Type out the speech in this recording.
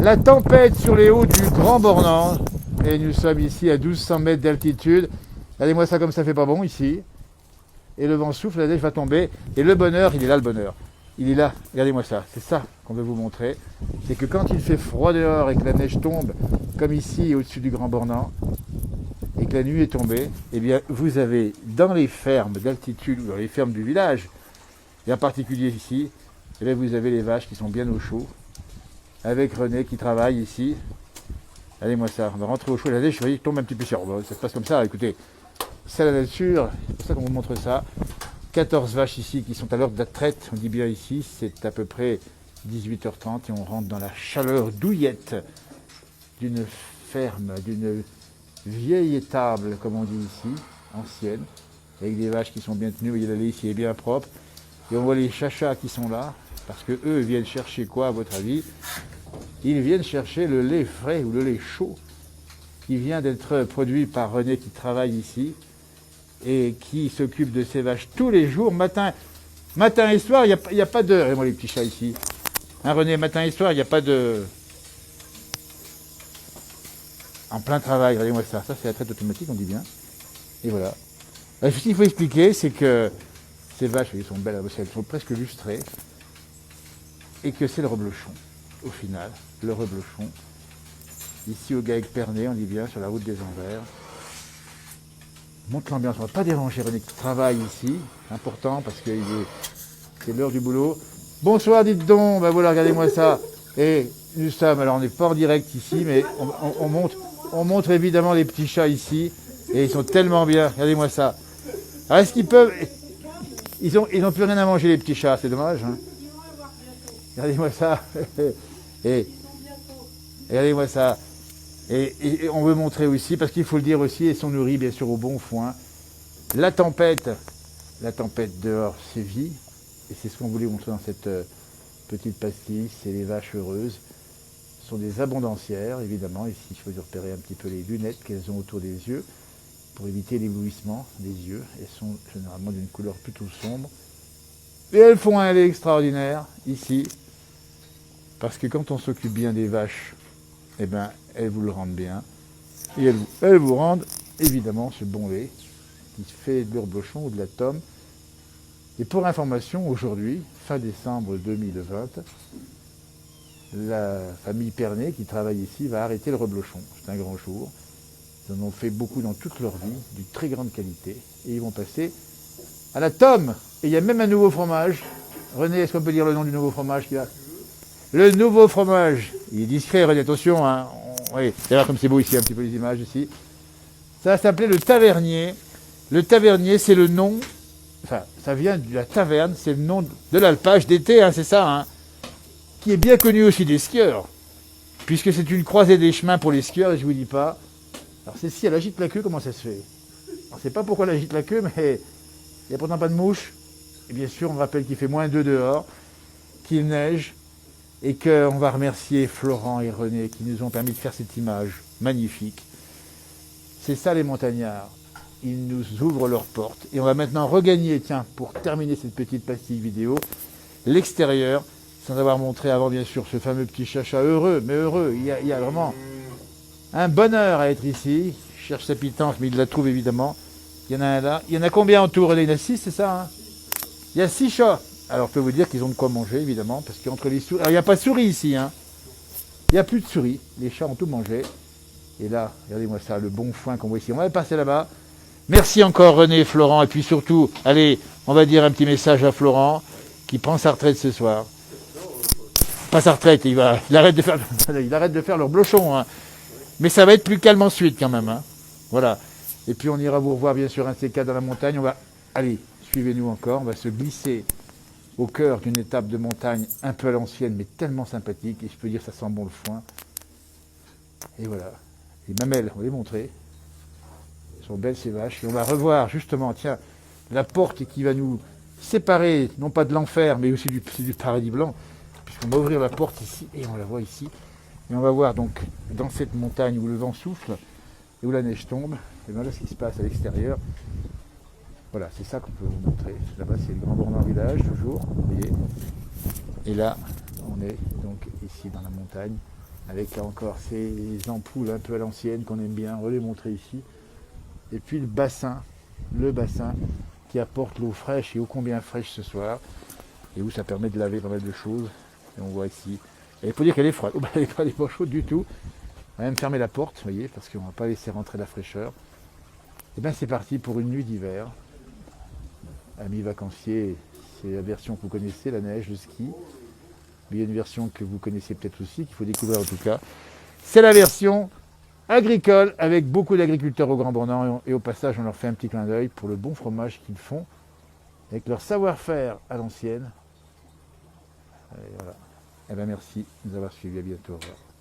La tempête sur les hauts du Grand Bornand. Et nous sommes ici à 1200 mètres d'altitude. Regardez-moi ça comme ça fait pas bon ici. Et le vent souffle, la neige va tomber. Et le bonheur, il est là le bonheur. Il est là, regardez-moi ça, c'est ça qu'on veut vous montrer. C'est que quand il fait froid dehors et que la neige tombe, comme ici au-dessus du Grand Bornand, et que la nuit est tombée, eh bien vous avez dans les fermes d'altitude ou dans les fermes du village, et en particulier ici, eh bien, vous avez les vaches qui sont bien au chaud, avec René qui travaille ici. Regardez-moi ça, on va rentrer au chaud, la neige tombe un petit peu sur moi, ça se passe comme ça, écoutez, c'est la nature, c'est pour ça qu'on vous montre ça. 14 vaches ici qui sont à l'heure de la traite, on dit bien ici, c'est à peu près 18h30 et on rentre dans la chaleur douillette d'une ferme, d'une vieille étable, comme on dit ici, ancienne, avec des vaches qui sont bien tenues, vous voyez la lait ici est bien propre, et on voit les chachas qui sont là, parce que eux viennent chercher quoi à votre avis? Ils viennent chercher le lait frais ou le lait chaud, qui vient d'être produit par René qui travaille ici, et qui s'occupe de ces vaches tous les jours, matin et soir, il n'y a pas de... Regardez-moi les petits chats ici. Hein, René, matin et soir, il n'y a pas de... En plein travail, regardez-moi ça. Ça, c'est la traite automatique, on dit bien. Et voilà. Ce qu'il faut expliquer, c'est que ces vaches, elles sont belles, elles sont presque lustrées, et que c'est le reblochon, au final. Le reblochon. Ici, au Gaec-Pernay, on dit bien, sur la route des Anvers. Montre l'ambiance, on ne va pas déranger René qui travaille ici, important parce que c'est l'heure du boulot. Bonsoir, dites donc, ben voilà, regardez-moi ça. Et nous sommes, alors on n'est pas en direct ici, mais on montre évidemment les petits chats ici, et ils sont tellement bien, regardez-moi ça. Alors est-ce qu'ils peuvent, ils ont plus rien à manger les petits chats, c'est dommage. Hein. Regardez-moi ça, et regardez-moi ça. Et on veut montrer aussi, parce qu'il faut le dire aussi, ils sont nourris bien sûr au bon foin. La tempête dehors sévit, et c'est ce qu'on voulait montrer dans cette petite pastille, c'est les vaches heureuses. Ce sont des abondancières, évidemment, ici il faut repérer un petit peu les lunettes qu'elles ont autour des yeux, pour éviter l'éblouissement des yeux. Elles sont généralement d'une couleur plutôt sombre. Et elles font un lait extraordinaire, ici, parce que quand on s'occupe bien des vaches, eh ben, elles vous le rendent bien. Et elles vous rendent, évidemment, ce bon lait qui fait de l'Urblochon ou de la tome. Et pour information, aujourd'hui, fin décembre 2020, la famille Pernay qui travaille ici va arrêter le reblochon. C'est un grand jour. Ils en ont fait beaucoup dans toute leur vie, de très grande qualité. Et ils vont passer à la tome. Et il y a même un nouveau fromage. René, est-ce qu'on peut dire le nom du nouveau fromage qu'il y a? Le nouveau fromage, il est discret, René, attention, hein. Oui, d'ailleurs comme c'est beau ici, un petit peu les images ici. Ça va s'appeler le Tavernier. Le Tavernier, c'est le nom, enfin, ça vient de la taverne, c'est le nom de l'alpage d'été, hein, c'est ça, hein, qui est bien connu aussi des skieurs, puisque c'est une croisée des chemins pour les skieurs, et je vous dis pas. Alors c'est si elle agite la queue, comment ça se fait? On ne sait pas pourquoi elle agite la queue, mais il n'y a pourtant pas de mouche. Et bien sûr, on rappelle qu'il fait -2 dehors, qu'il neige, et qu'on va remercier Florent et René qui nous ont permis de faire cette image magnifique. C'est ça les montagnards. Ils nous ouvrent leurs portes. Et on va maintenant regagner, tiens, pour terminer cette petite pastille vidéo, l'extérieur, sans avoir montré avant, bien sûr, ce fameux petit chacha heureux, mais heureux. Il y a vraiment un bonheur à être ici. Il cherche sa pitance, mais il la trouve évidemment. Il y en a un là. Il y en a combien en tout, René? Il y en a 6, c'est ça, hein? Il y a 6 chats. Alors, je peux vous dire qu'ils ont de quoi manger, évidemment, parce qu'entre les souris... Alors, il n'y a pas de souris ici, hein. Il n'y a plus de souris. Les chats ont tout mangé. Et là, regardez-moi ça, le bon foin qu'on voit ici. On va passer là-bas. Merci encore, René et Florent. Et puis surtout, allez, on va dire un petit message à Florent, qui prend sa retraite ce soir. Pas sa retraite, il arrête de faire leur blochon, hein. Mais ça va être plus calme ensuite, quand même, hein. Voilà. Et puis, on ira vous revoir, bien sûr, un de ces cas dans la montagne. On va... Allez, suivez-nous encore. On va se glisser au cœur d'une étape de montagne un peu à l'ancienne, mais tellement sympathique, et je peux dire que ça sent bon le foin. Et voilà. Les mamelles, on va les montrer. Elles sont belles ces vaches. Et on va revoir justement, tiens, la porte qui va nous séparer, non pas de l'enfer, mais aussi du paradis blanc, puisqu'on va ouvrir la porte ici, et on la voit ici. Et on va voir donc, dans cette montagne où le vent souffle, et où la neige tombe, et voilà ce qui se passe à l'extérieur. Voilà, c'est ça qu'on peut vous montrer. Là-bas, c'est le Grand Bornand village, toujours, vous voyez. Et là, on est donc ici dans la montagne. avec encore ces ampoules un peu à l'ancienne qu'on aime bien, on va les montrer ici. Et puis le bassin qui apporte l'eau fraîche et ô combien fraîche ce soir, et où ça permet de laver pas mal de choses. Et on voit ici. Et il faut dire qu'elle est froide. Oh, bah, elle n'est pas chaude du tout. On va même fermer la porte, vous voyez, parce qu'on ne va pas laisser rentrer la fraîcheur. Et bien c'est parti pour une nuit d'hiver. Amis vacanciers, c'est la version que vous connaissez, la neige, le ski. Mais il y a une version que vous connaissez peut-être aussi, qu'il faut découvrir en tout cas. C'est la version agricole, avec beaucoup d'agriculteurs au Grand Bornand. Et au passage, on leur fait un petit clin d'œil pour le bon fromage qu'ils font, avec leur savoir-faire à l'ancienne. Et voilà. Eh bien merci de nous avoir suivis, à bientôt. Au revoir.